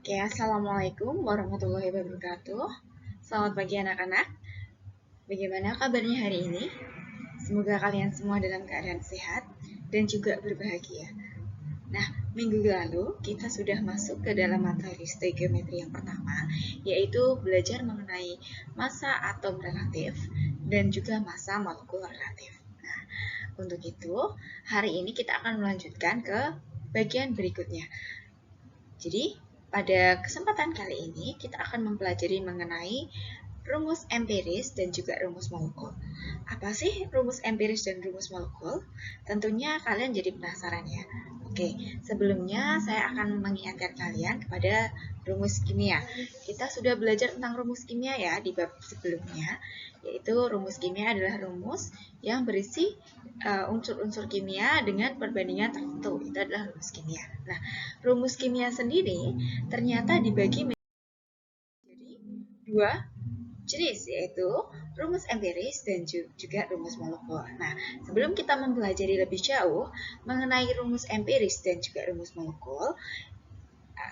Oke, Assalamualaikum warahmatullahi wabarakatuh. Selamat pagi anak-anak. Bagaimana kabarnya hari ini? Semoga kalian semua dalam keadaan sehat dan juga berbahagia. Nah, minggu lalu kita sudah masuk ke dalam materi stoikiometri yang pertama, yaitu belajar mengenai massa atom relatif dan juga massa molekul relatif. Nah, untuk itu, hari ini kita akan melanjutkan ke bagian berikutnya. Jadi, pada kesempatan kali ini kita akan mempelajari mengenai rumus empiris dan juga rumus molekul. Apa sih rumus empiris dan rumus molekul? Tentunya kalian jadi penasaran ya. Oke, sebelumnya saya akan mengingatkan kalian kepada rumus kimia. Kita sudah belajar tentang rumus kimia ya di bab sebelumnya, yaitu rumus kimia adalah rumus yang berisi unsur-unsur kimia dengan perbandingan tertentu. Itu adalah rumus kimia. Nah, rumus kimia sendiri ternyata dibagi menjadi dua jenis, yaitu rumus empiris dan juga rumus molekul. Nah, sebelum kita mempelajari lebih jauh mengenai rumus empiris dan juga rumus molekul,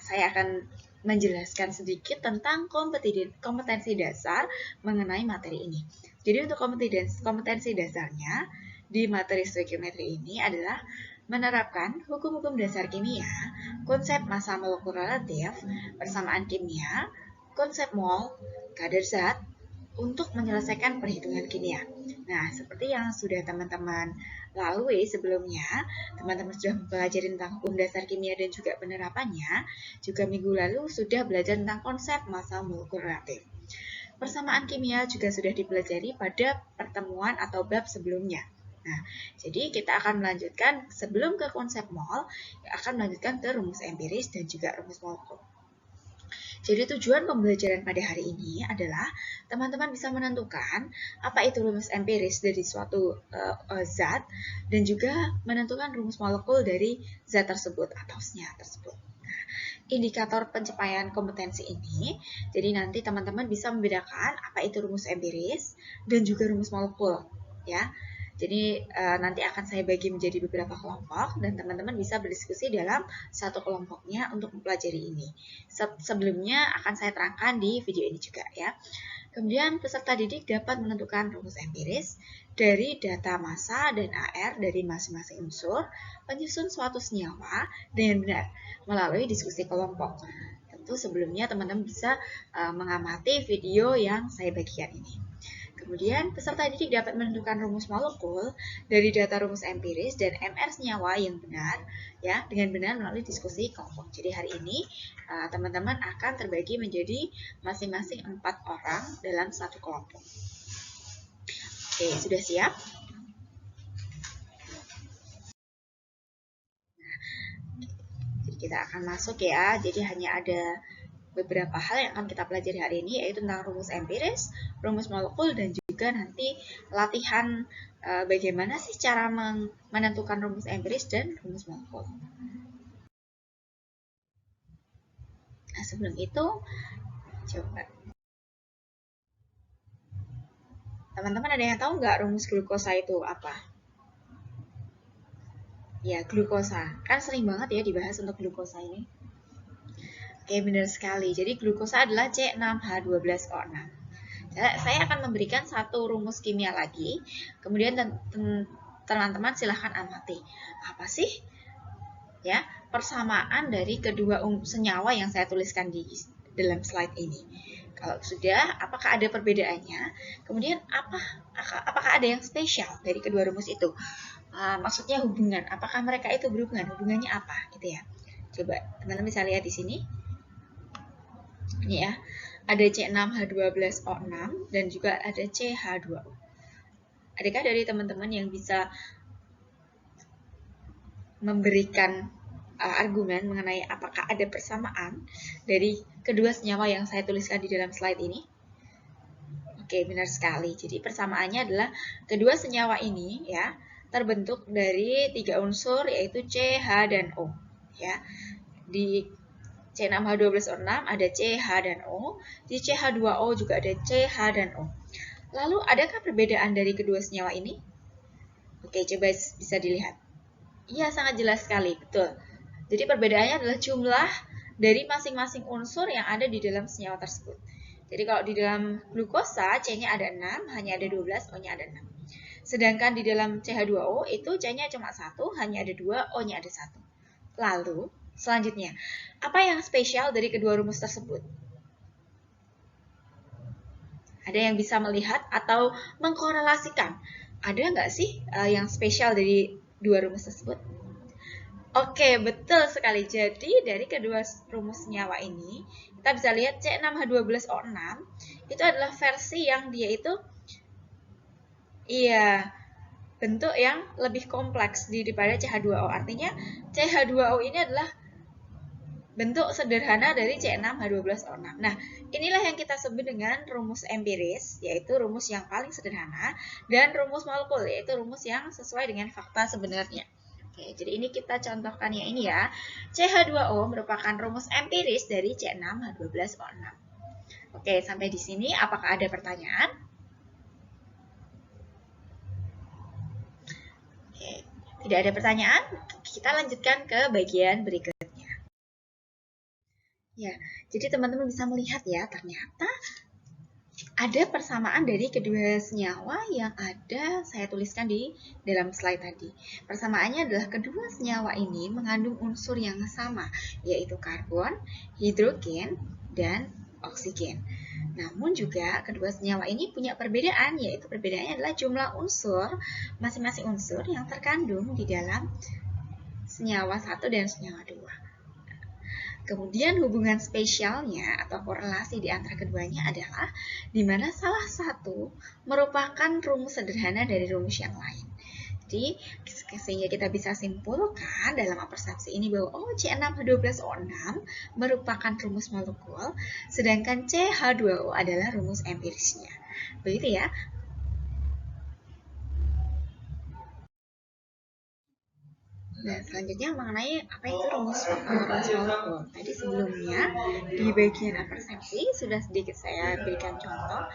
saya akan menjelaskan sedikit tentang kompetensi dasar mengenai materi ini. Jadi untuk kompetensi dasarnya di materi stoikiometri ini adalah menerapkan hukum-hukum dasar kimia, konsep massa molekul relatif, persamaan kimia, konsep mol, kadar zat, untuk menyelesaikan perhitungan kimia. Nah, seperti yang sudah teman-teman lalui sebelumnya, teman-teman sudah mempelajari tentang hukum dasar kimia dan juga penerapannya, juga minggu lalu sudah belajar tentang konsep massa molekul relatif. Persamaan kimia juga sudah dipelajari pada pertemuan atau bab sebelumnya. Nah, jadi kita akan melanjutkan sebelum ke konsep mol, akan melanjutkan ke rumus empiris dan juga rumus molekul. Jadi tujuan pembelajaran pada hari ini adalah teman-teman bisa menentukan apa itu rumus empiris dari suatu zat dan juga menentukan rumus molekul dari zat tersebut atau senyap tersebut. Nah, indikator pencapaian kompetensi ini, jadi nanti teman-teman bisa membedakan apa itu rumus empiris dan juga rumus molekul, ya. Jadi nanti akan saya bagi menjadi beberapa kelompok dan teman-teman bisa berdiskusi dalam satu kelompoknya untuk mempelajari ini. Sebelumnya akan saya terangkan di video ini juga ya. Kemudian peserta didik dapat menentukan rumus empiris dari data massa dan AR dari masing-masing unsur penyusun suatu senyawa dengan benar melalui diskusi kelompok. Tentu sebelumnya teman-teman bisa mengamati video yang saya bagikan ini. Kemudian, peserta didik dapat menentukan rumus molekul dari data rumus empiris dan MR senyawa yang benar, ya, dengan benar melalui diskusi kelompok. Jadi hari ini teman-teman akan terbagi menjadi masing-masing 4 orang dalam satu kelompok. Oke, sudah siap? Jadi kita akan masuk ya. Jadi hanya ada beberapa hal yang akan kita pelajari hari ini, yaitu tentang rumus empiris, rumus molekul, dan juga nanti latihan bagaimana sih cara menentukan rumus empiris dan rumus molekul. Nah, sebelum itu, coba teman-teman ada yang tahu nggak rumus glukosa itu apa? Ya, glukosa. Kan sering banget ya dibahas untuk glukosa ini. Oke, benar sekali. Jadi glukosa adalah C6H12O6. Saya akan memberikan satu rumus kimia lagi. Kemudian teman-teman silahkan amati. Apa sih ya persamaan dari kedua senyawa yang saya tuliskan di dalam slide ini? Kalau sudah, apakah ada perbedaannya? Kemudian apakah ada yang spesial dari kedua rumus itu? Maksudnya hubungan. Apakah mereka itu berhubungan? Hubungannya apa? Gitu ya. Coba teman-teman bisa lihat di sini. Ini ya. Ada C6H12O6 dan juga ada CH2O. Adakah dari teman-teman yang bisa memberikan argumen mengenai apakah ada persamaan dari kedua senyawa yang saya tuliskan di dalam slide ini? Oke, benar sekali. Jadi persamaannya adalah kedua senyawa ini ya terbentuk dari 3 unsur yaitu C, H, dan O. Ya, di C6H12O6 ada C, H, dan O. Di CH2O juga ada C, H, dan O. Lalu, adakah perbedaan dari kedua senyawa ini? Oke, coba bisa dilihat. Iya, sangat jelas sekali, betul. Jadi perbedaannya adalah jumlah dari masing-masing unsur yang ada di dalam senyawa tersebut. Jadi kalau di dalam glukosa C-nya ada 6, hanya ada 12, O-nya ada 6. Sedangkan di dalam CH2O itu C-nya cuma 1, hanya ada 2, O-nya ada 1. Lalu, selanjutnya, apa yang spesial dari kedua rumus tersebut? Ada yang bisa melihat atau mengkorelasikan? Ada nggak sih yang spesial dari dua rumus tersebut? Oke, betul sekali. Jadi, dari kedua rumus senyawa ini, kita bisa lihat C6H12O6 itu adalah versi yang dia itu bentuk yang lebih kompleks daripada CH2O. Artinya, CH2O ini adalah bentuk sederhana dari C6H12O6. Nah, inilah yang kita sebut dengan rumus empiris, yaitu rumus yang paling sederhana, dan rumus molekul, yaitu rumus yang sesuai dengan fakta sebenarnya. Oke, jadi ini kita contohkan yang ini ya. CH2O merupakan rumus empiris dari C6H12O6. Oke, sampai di sini apakah ada pertanyaan? Oke, tidak ada pertanyaan? Kita lanjutkan ke bagian berikutnya. Ya, jadi teman-teman bisa melihat ya, ternyata ada persamaan dari kedua senyawa yang ada saya tuliskan di dalam slide tadi. Persamaannya adalah kedua senyawa ini mengandung unsur yang sama, yaitu karbon, hidrogen, dan oksigen. Namun juga kedua senyawa ini punya perbedaan, yaitu perbedaannya adalah jumlah unsur, masing-masing unsur yang terkandung di dalam senyawa 1 dan senyawa 2. Kemudian hubungan spesialnya atau korelasi di antara keduanya adalah di mana salah satu merupakan rumus sederhana dari rumus yang lain. Jadi, sehingga kita bisa simpulkan dalam persepsi ini bahwa C6H12O6 merupakan rumus molekul, sedangkan CH2O adalah rumus empirisnya. Begitu ya. Nah, selanjutnya mengenai apa itu rumus molekul. Tadi sebelumnya di bagian persepsi sudah sedikit saya berikan contoh.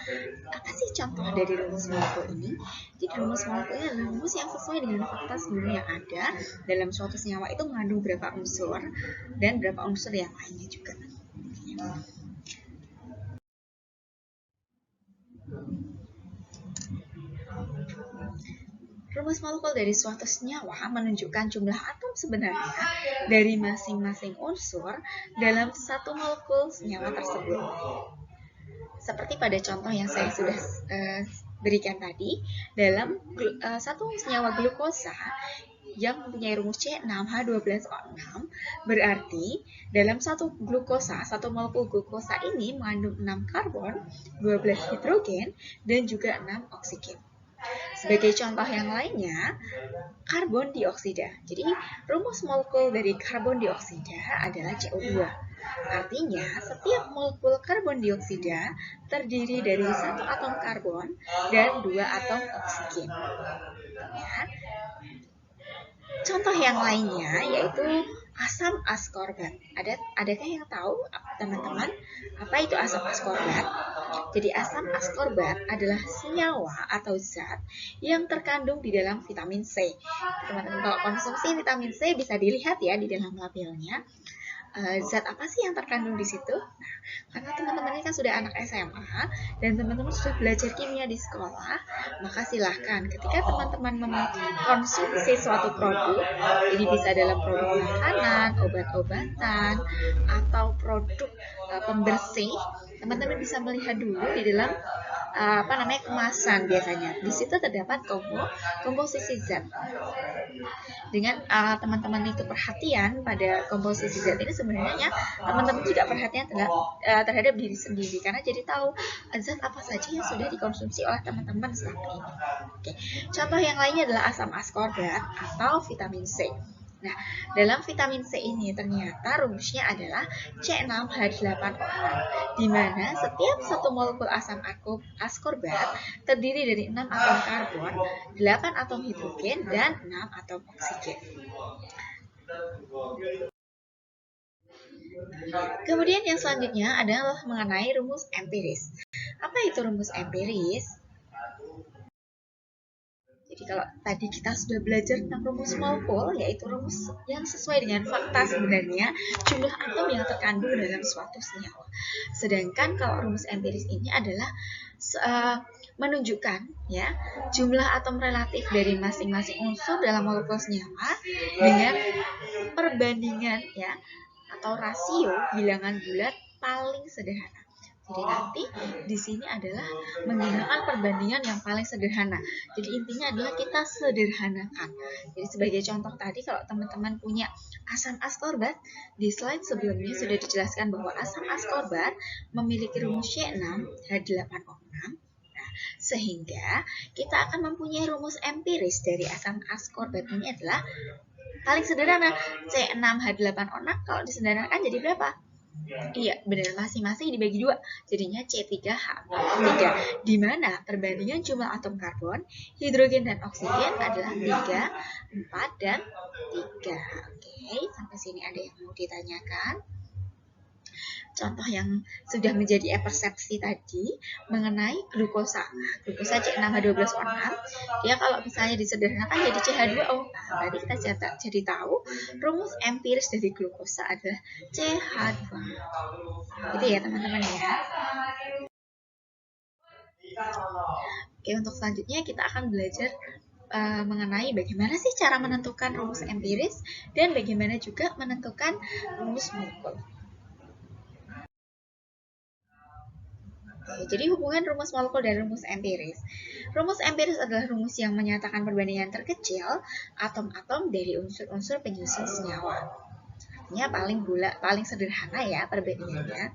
Apa sih contoh dari rumus molekul ini? Jadi rumus molekul ini adalah rumus yang sesuai dengan fakta sebenarnya yang ada dalam suatu senyawa itu mengandung berapa unsur dan berapa unsur yang lainnya juga. Rumus molekul dari suatu senyawa menunjukkan jumlah atom sebenarnya dari masing-masing unsur dalam satu molekul senyawa tersebut. Seperti pada contoh yang saya sudah berikan tadi, dalam satu senyawa glukosa yang mempunyai rumus C6H12O6, berarti dalam satu glukosa, satu molekul glukosa ini mengandung 6 karbon, 12 hidrogen, dan juga 6 oksigen. Sebagai contoh yang lainnya, karbon dioksida. Jadi, rumus molekul dari karbon dioksida adalah CO2. Artinya, setiap molekul karbon dioksida terdiri dari 1 atom karbon dan 2 atom oksigen. Ya. Contoh yang lainnya yaitu asam askorbat. Adakah yang tahu, teman-teman, apa itu asam askorbat? Jadi asam askorbat adalah senyawa atau zat yang terkandung di dalam vitamin C. Teman-teman kalau konsumsi vitamin C bisa dilihat ya di dalam labelnya. Zat apa sih yang terkandung di situ? Nah, karena teman-teman ini kan sudah anak SMA dan teman-teman sudah belajar kimia di sekolah, maka silahkan ketika teman-teman mengkonsumsi suatu produk, ini bisa dalam produk makanan, obat-obatan, atau produk pembersih, teman-teman bisa melihat dulu di dalam kemasan biasanya. Di situ terdapat komposisi zat. Dengan teman-teman itu perhatian pada komposisi zat ini, sebenarnya teman-teman juga perhatian terhadap diri sendiri, karena jadi tahu zat apa saja yang sudah dikonsumsi oleh teman-teman selama ini. Oke. Contoh yang lainnya adalah asam askorbat atau vitamin C. Nah, dalam vitamin C ini ternyata rumusnya adalah C6H8O6, di mana setiap satu molekul asam askorbat terdiri dari 6 atom karbon, 8 atom hidrogen, dan 6 atom oksigen. Kemudian yang selanjutnya adalah mengenai rumus empiris. Apa itu rumus empiris? Jadi Jadi kalau tadi kita sudah belajar tentang rumus molekul, yaitu rumus yang sesuai dengan fakta sebenarnya jumlah atom yang terkandung dalam suatu senyawa. Sedangkan kalau rumus empiris ini adalah menunjukkan ya jumlah atom relatif dari masing-masing unsur dalam molekul senyawa dengan perbandingan ya atau rasio bilangan bulat paling sederhana. Jadi nanti di sini adalah menggunakan perbandingan yang paling sederhana. Jadi intinya adalah kita sederhanakan. Jadi sebagai contoh tadi kalau teman-teman punya asam askorbat, di slide sebelumnya sudah dijelaskan bahwa asam askorbat memiliki rumus C6H8O6. Nah, sehingga kita akan mempunyai rumus empiris dari asam askorbat ini adalah paling sederhana C6H8O6 kalau disederhanakan jadi berapa? Iya, benar, masing-masing dibagi 2. Jadinya C3H4O3. Di mana perbandingan jumlah atom karbon, hidrogen dan oksigen adalah 3, 4 dan 3. Oke, sampai sini ada yang mau ditanyakan? Contoh yang sudah menjadi persepsi tadi mengenai glukosa. Nah, glukosa C6H12O6, dia kalau misalnya disederhanakan jadi CH2O. Nah, berarti kita jadi tahu rumus empiris dari glukosa adalah CH2. Gitu ya teman-teman ya. Oke, untuk selanjutnya kita akan belajar mengenai bagaimana sih cara menentukan rumus empiris dan bagaimana juga menentukan rumus molekul. Jadi hubungan rumus molekul dan rumus empiris. Rumus empiris adalah rumus yang menyatakan perbandingan terkecil atom-atom dari unsur-unsur penyusun senyawa. Artinya paling sederhana ya perbandingannya.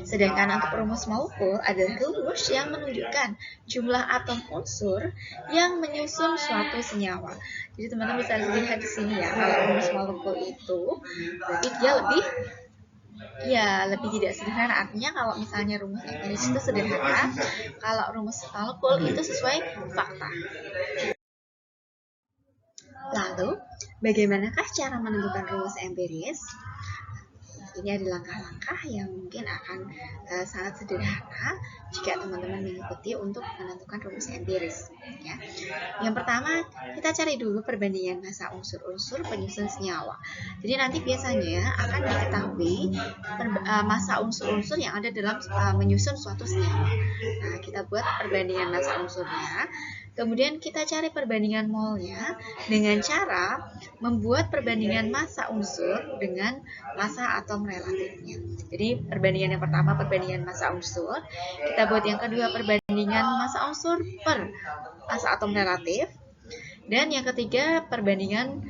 Sedangkan untuk rumus molekul adalah rumus yang menunjukkan jumlah atom unsur yang menyusun suatu senyawa. Jadi teman-teman bisa lihat di sini ya, kalau rumus molekul itu berarti dia lebih tidak sederhana. Artinya kalau misalnya rumus empiris itu sederhana, kalau rumus molekul itu sesuai fakta. Lalu, bagaimanakah cara menentukan rumus empiris? Ini adalah langkah-langkah yang mungkin akan sangat sederhana jika teman-teman mengikuti untuk menentukan rumus empiris. Ya. Yang pertama, kita cari dulu perbandingan massa unsur-unsur penyusun senyawa. Jadi nanti biasanya akan diketahui massa unsur-unsur yang ada dalam menyusun suatu senyawa. Nah, kita buat perbandingan massa unsurnya. Kemudian kita cari perbandingan molnya dengan cara membuat perbandingan massa unsur dengan massa atom relatifnya. Jadi perbandingan yang pertama perbandingan massa unsur, kita buat yang kedua perbandingan massa unsur per massa atom relatif, dan yang ketiga perbandingan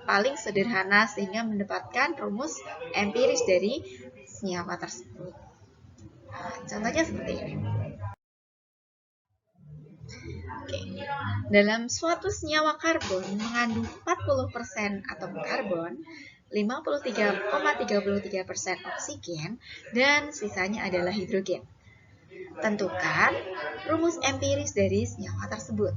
paling sederhana sehingga mendapatkan rumus empiris dari senyawa tersebut. Nah, contohnya seperti ini. Oke. Dalam suatu senyawa karbon mengandung 40% atom karbon, 53,33% oksigen, dan sisanya adalah hidrogen. Tentukan rumus empiris dari senyawa tersebut.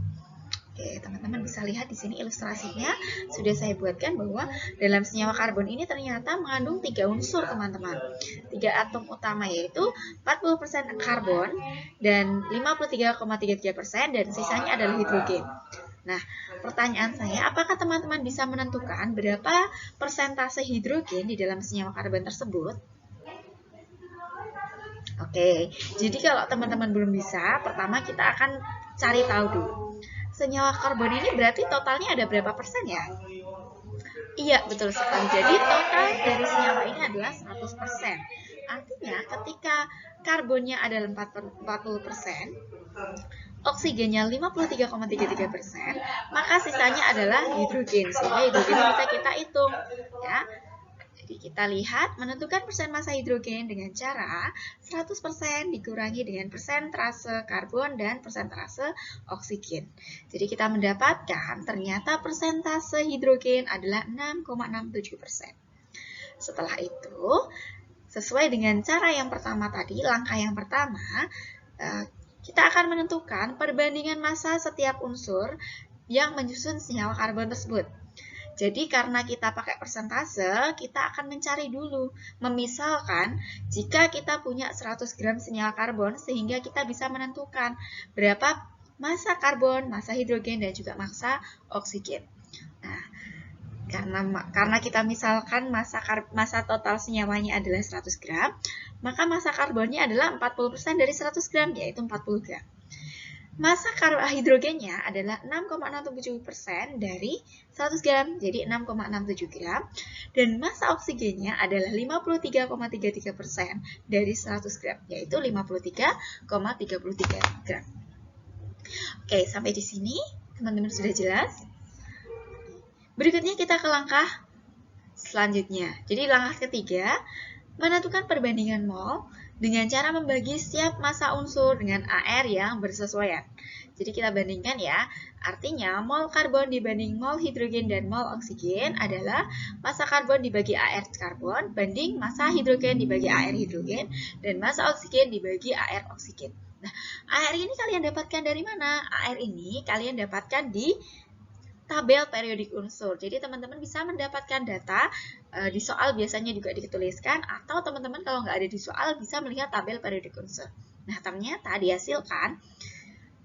Oke, teman-teman bisa lihat di sini ilustrasinya sudah saya buatkan bahwa dalam senyawa karbon ini ternyata mengandung 3 unsur, teman-teman. 3 atom utama yaitu 40% karbon dan 53,33% dan sisanya adalah hidrogen. Nah, pertanyaan saya, apakah teman-teman bisa menentukan berapa persentase hidrogen di dalam senyawa karbon tersebut? Oke, jadi kalau teman-teman belum bisa, pertama kita akan cari tahu dulu. Senyawa karbon ini berarti totalnya ada berapa persen ya? Iya, betul sekali. Jadi total dari senyawa ini adalah 100%. Artinya ketika karbonnya adalah 40%, oksigennya 53,33%, maka sisanya adalah hidrogen. Sehingga hidrogen bisa kita hitung, ya. Jadi kita lihat menentukan persen massa hidrogen dengan cara 100% dikurangi dengan persentase karbon dan persentase oksigen. Jadi kita mendapatkan ternyata persentase hidrogen adalah 6,67%. Setelah itu, sesuai dengan cara yang pertama tadi, langkah yang pertama, kita akan menentukan perbandingan massa setiap unsur yang menyusun senyawa karbon tersebut. Jadi karena kita pakai persentase, kita akan mencari dulu. Memisalkan, jika kita punya 100 gram senyawa karbon, sehingga kita bisa menentukan berapa massa karbon, massa hidrogen, dan juga massa oksigen. Nah, karena kita misalkan massa total senyawanya adalah 100 gram, maka massa karbonnya adalah 40% dari 100 gram, yaitu 40 gram. Massa hidrogennya adalah 6,67% dari 100 gram, jadi 6,67 gram. Dan massa oksigennya adalah 53,33% dari 100 gram, yaitu 53,33 gram. Oke, sampai di sini teman-teman sudah jelas? Berikutnya kita ke langkah selanjutnya. Jadi langkah ketiga, menentukan perbandingan mol dengan cara membagi setiap massa unsur dengan AR yang bersesuaian. Jadi kita bandingkan ya, artinya mol karbon dibanding mol hidrogen dan mol oksigen adalah massa karbon dibagi AR karbon banding massa hidrogen dibagi AR hidrogen dan massa oksigen dibagi AR oksigen. Nah, AR ini kalian dapatkan dari mana? AR ini kalian dapatkan di tabel periodik unsur. Jadi teman-teman bisa mendapatkan data di soal biasanya juga dituliskan, atau teman-teman kalau nggak ada di soal bisa melihat tabel periodik unsur. Nah, ternyata dihasilkan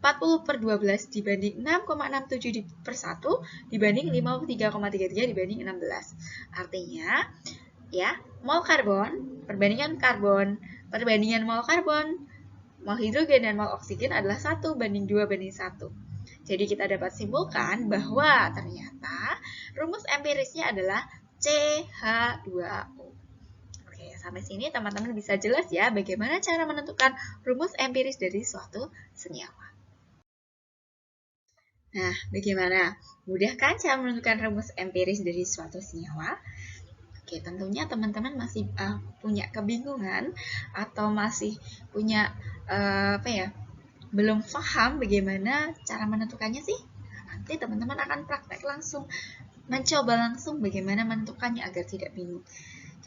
40/12 dibanding 6,67 per 1 dibanding 53,33 dibanding 16. Artinya, ya, mol karbon, perbandingan mol karbon, mol hidrogen dan mol oksigen adalah 1:2:1. Jadi kita dapat simpulkan bahwa ternyata rumus empirisnya adalah CH2O. Oke, sampai sini teman-teman bisa jelas ya bagaimana cara menentukan rumus empiris dari suatu senyawa. Nah, bagaimana? Mudah kan cara menentukan rumus empiris dari suatu senyawa? Oke, tentunya teman-teman masih punya kebingungan atau masih punya belum paham bagaimana cara menentukannya sih? Nah, nanti teman-teman akan praktek langsung, mencoba langsung bagaimana menentukannya agar tidak bingung.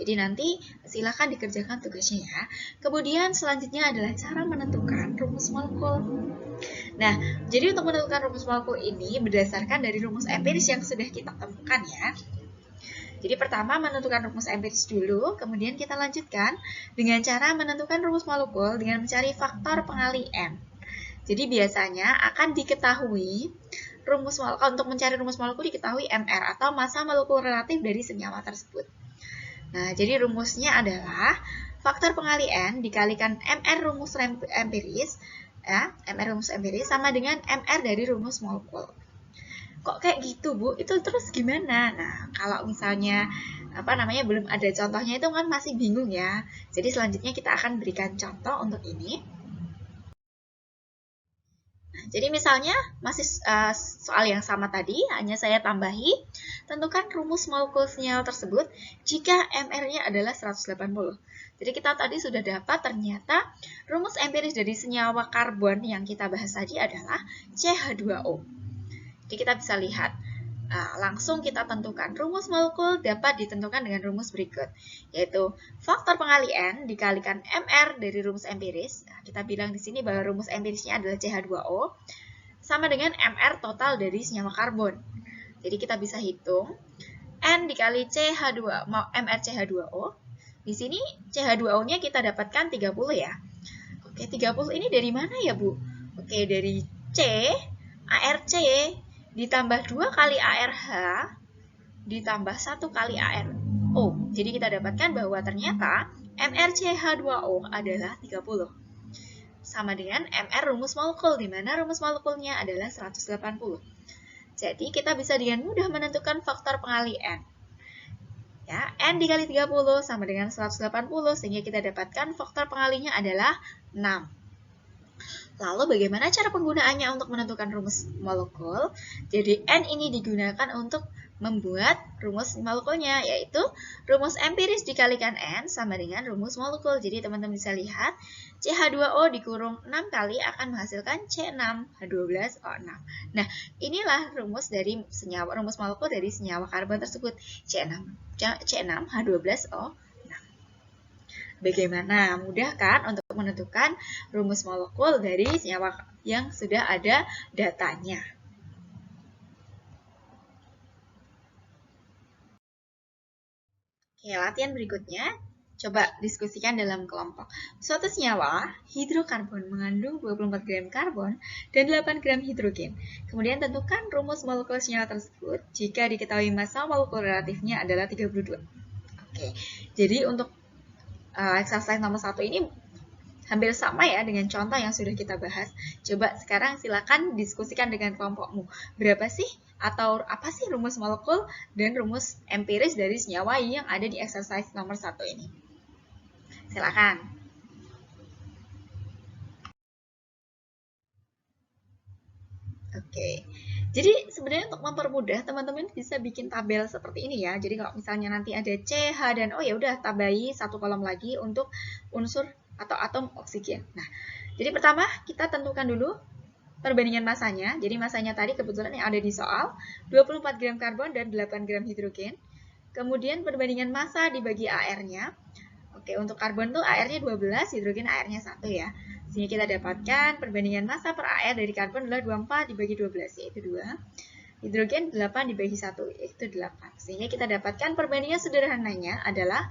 Jadi nanti silakan dikerjakan tugasnya ya. Kemudian selanjutnya adalah cara menentukan rumus molekul. Nah, jadi untuk menentukan rumus molekul ini berdasarkan dari rumus empiris yang sudah kita temukan ya. Jadi pertama menentukan rumus empiris dulu, kemudian kita lanjutkan dengan cara menentukan rumus molekul dengan mencari faktor pengali M. Jadi biasanya akan diketahui rumus molekul, untuk mencari rumus molekul diketahui MR atau massa molekul relatif dari senyawa tersebut. Nah, jadi rumusnya adalah faktor pengali N dikalikan MR rumus empiris, ya, MR rumus empiris sama dengan MR dari rumus molekul. Kok kayak gitu, Bu? Itu terus gimana? Nah, kalau misalnya belum ada contohnya itu kan masih bingung ya. Jadi selanjutnya kita akan berikan contoh untuk ini. Jadi misalnya masih soal yang sama tadi, hanya saya tambahi, tentukan rumus molekul senyawa tersebut jika MR-nya adalah 180. Jadi kita tadi sudah dapat ternyata rumus empiris dari senyawa karbon yang kita bahas tadi adalah CH2O. Jadi kita bisa lihat, langsung kita tentukan rumus molekul dapat ditentukan dengan rumus berikut, yaitu faktor pengali N dikalikan MR dari rumus empiris. Nah, kita bilang di sini bahwa rumus empirisnya adalah CH2O sama dengan MR total dari senyawa karbon. Jadi kita bisa hitung N dikali CH2 MR CH2O. Di sini CH2O-nya kita dapatkan 30 ya. Oke, 30 ini dari mana ya, Bu? Oke, dari C ARC ditambah 2 kali ARH ditambah 1 kali ARO. Jadi kita dapatkan bahwa ternyata MrCH2O adalah 30. Sama dengan MR rumus molekul, di mana rumus molekulnya adalah 180. Jadi kita bisa dengan mudah menentukan faktor pengali N. Ya, N dikali 30 sama dengan 180, sehingga kita dapatkan faktor pengalinya adalah 6. Lalu bagaimana cara penggunaannya untuk menentukan rumus molekul? Jadi N ini digunakan untuk membuat rumus molekulnya, yaitu rumus empiris dikalikan N sama dengan rumus molekul. Jadi teman-teman bisa lihat CH2O dikurung 6 kali akan menghasilkan C6H12O6. Nah, inilah rumus dari senyawa, rumus molekul dari senyawa karbon tersebut, C6H12O6. Bagaimana? Mudah kan untuk menentukan rumus molekul dari senyawa yang sudah ada datanya. Oke, latihan berikutnya. Coba diskusikan dalam kelompok. Suatu senyawa, hidrokarbon, mengandung 24 gram karbon dan 8 gram hidrogen. Kemudian tentukan rumus molekul senyawa tersebut jika diketahui massa molekul relatifnya adalah 32. Oke, jadi untuk exercise nomor 1 ini hampir sama ya dengan contoh yang sudah kita bahas. Coba sekarang silakan diskusikan dengan kelompokmu. Berapa sih atau apa sih rumus molekul dan rumus empiris dari senyawa yang ada di exercise nomor 1 ini? Silakan. Oke. Jadi sebenarnya untuk mempermudah teman-teman bisa bikin tabel seperti ini ya. Jadi kalau misalnya nanti ada C, H, dan O ya udah tambahi satu kolom lagi untuk unsur atau atom oksigen. Nah, jadi pertama kita tentukan dulu perbandingan masanya. Jadi masanya tadi kebetulan yang ada di soal 24 gram karbon dan 8 gram hidrogen. Kemudian perbandingan massa dibagi AR-nya. Oke, untuk karbon tuh AR-nya 12, hidrogen AR-nya 1 ya. Sehingga kita dapatkan perbandingan massa per AR dari karbon adalah 24 dibagi 12, yaitu 2. Hidrogen 8 dibagi 1, yaitu 8. Sehingga kita dapatkan perbandingan sederhananya adalah,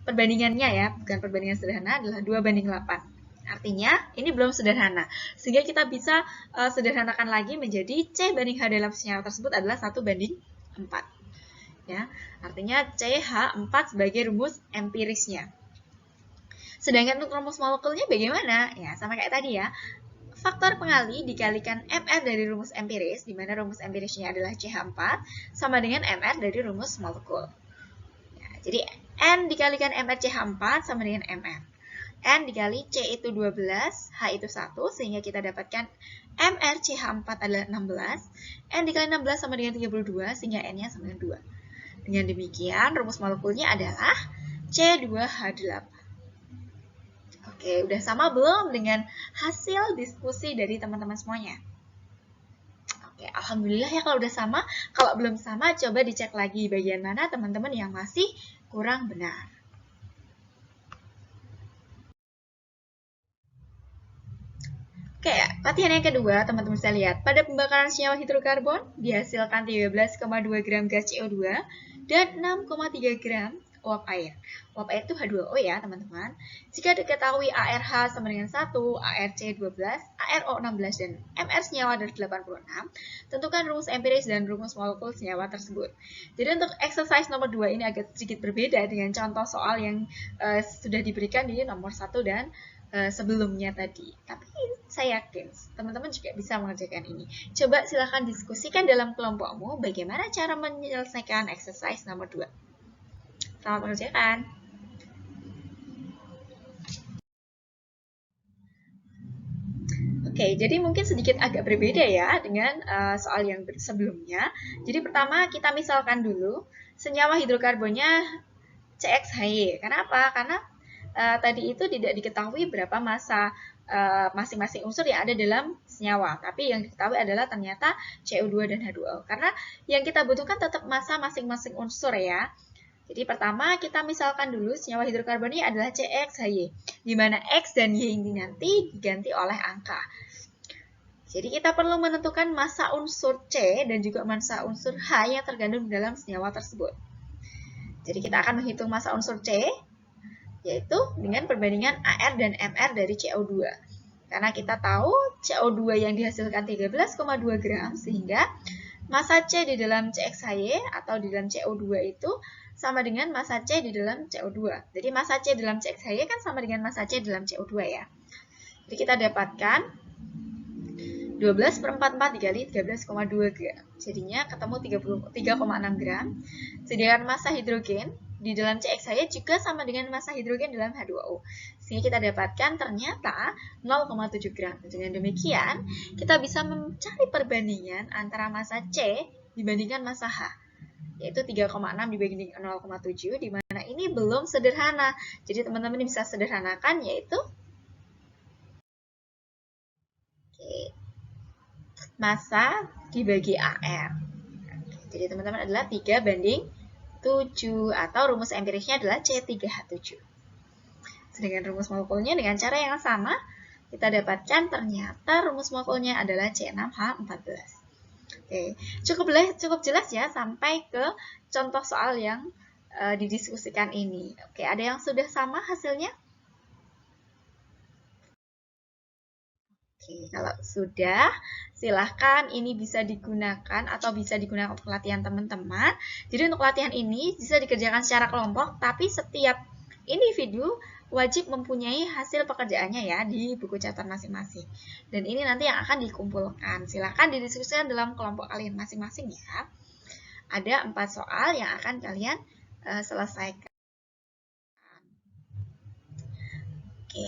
perbandingannya ya, bukan perbandingan sederhana, adalah 2 banding 8. Artinya, ini belum sederhana. Sehingga kita bisa sederhanakan lagi menjadi C banding H dalam senyawa tersebut adalah 1 banding 4. Ya, artinya CH4 sebagai rumus empirisnya. Sedangkan untuk rumus molekulnya bagaimana? Ya, sama kayak tadi ya. Faktor pengali dikalikan MR dari rumus empiris, di mana rumus empirisnya adalah CH4, sama dengan MR dari rumus molekul. Ya, jadi N dikalikan MR CH4 sama dengan MR. N dikali C itu 12, H itu 1, sehingga kita dapatkan MR CH4 adalah 16, N dikali 16 sama dengan 32, sehingga N-nya sama dengan 2. Dengan demikian, rumus molekulnya adalah C2H8. Oke, udah sama belum dengan hasil diskusi dari teman-teman semuanya? Oke, alhamdulillah ya kalau udah sama. Kalau belum sama, coba dicek lagi bagian mana teman-teman yang masih kurang benar. Oke, latihan yang kedua, teman-teman bisa lihat. Pada pembakaran senyawa hidrokarbon, dihasilkan 13,2 gram gas CO2 dan 6,3 gram uap air. Uap air itu H2O ya, teman-teman. Jika diketahui ARH sama dengan 1, ARC 12, ARO 16, dan MR senyawa adalah 86, tentukan rumus empiris dan rumus molekul senyawa tersebut. Jadi untuk exercise nomor 2 ini agak sedikit berbeda dengan contoh soal yang sudah diberikan di nomor 1 dan sebelumnya tadi. Tapi saya yakin teman-teman juga bisa mengerjakan ini. Coba silahkan diskusikan dalam kelompokmu bagaimana cara menyelesaikan exercise nomor 2. Selamat mengerjakan. Oke, jadi mungkin sedikit agak berbeda ya dengan soal yang sebelumnya. Jadi pertama kita misalkan dulu senyawa hidrokarbonnya CXHY. Kenapa? Karena tadi itu tidak diketahui berapa massa masing-masing unsur yang ada dalam senyawa. Tapi yang diketahui adalah ternyata CO2 dan H2O. Karena yang kita butuhkan tetap massa masing-masing unsur ya. Jadi pertama kita misalkan dulu senyawa hidrokarbon ini adalah CXHY, di mana X dan Y ini nanti diganti oleh angka. Jadi kita perlu menentukan massa unsur C dan juga massa unsur H yang terkandung dalam senyawa tersebut. Jadi kita akan menghitung massa unsur C, yaitu dengan perbandingan AR dan MR dari CO2. Karena kita tahu CO2 yang dihasilkan 13,2 gram, sehingga massa C di dalam CXHY atau di dalam CO2 itu sama dengan massa C di dalam CO2. Jadi massa C dalam CXHY kan sama dengan massa C dalam CO2 ya. Jadi kita dapatkan 12/44 dikali 13,2 gram. Jadinya ketemu 3,6 gram. Sedangkan massa hidrogen di dalam CXHY juga sama dengan massa hidrogen dalam H2O. Sehingga kita dapatkan ternyata 0,7 gram. Dengan demikian, kita bisa mencari perbandingan antara massa C dibandingkan massa H, yaitu 3,6 dibanding 0,7, di mana ini belum sederhana. Jadi teman-teman bisa sederhanakan, yaitu massa dibagi AR. Jadi teman-teman adalah 3/7, atau rumus empirisnya adalah C3H7. Sedangkan rumus molekulnya dengan cara yang sama, kita dapatkan ternyata rumus molekulnya adalah C6H14. Oke, cukup jelas ya sampai ke contoh soal yang didiskusikan ini. Oke, ada yang sudah sama hasilnya? Oke, kalau sudah, silahkan ini bisa digunakan atau bisa digunakan untuk latihan teman-teman. Jadi untuk latihan ini bisa dikerjakan secara kelompok, tapi setiap individu wajib mempunyai hasil pekerjaannya ya di buku catatan masing-masing. Dan ini nanti yang akan dikumpulkan. Silahkan didiskusikan dalam kelompok kalian masing-masing ya. Ada 4 soal yang akan kalian selesaikan. Oke.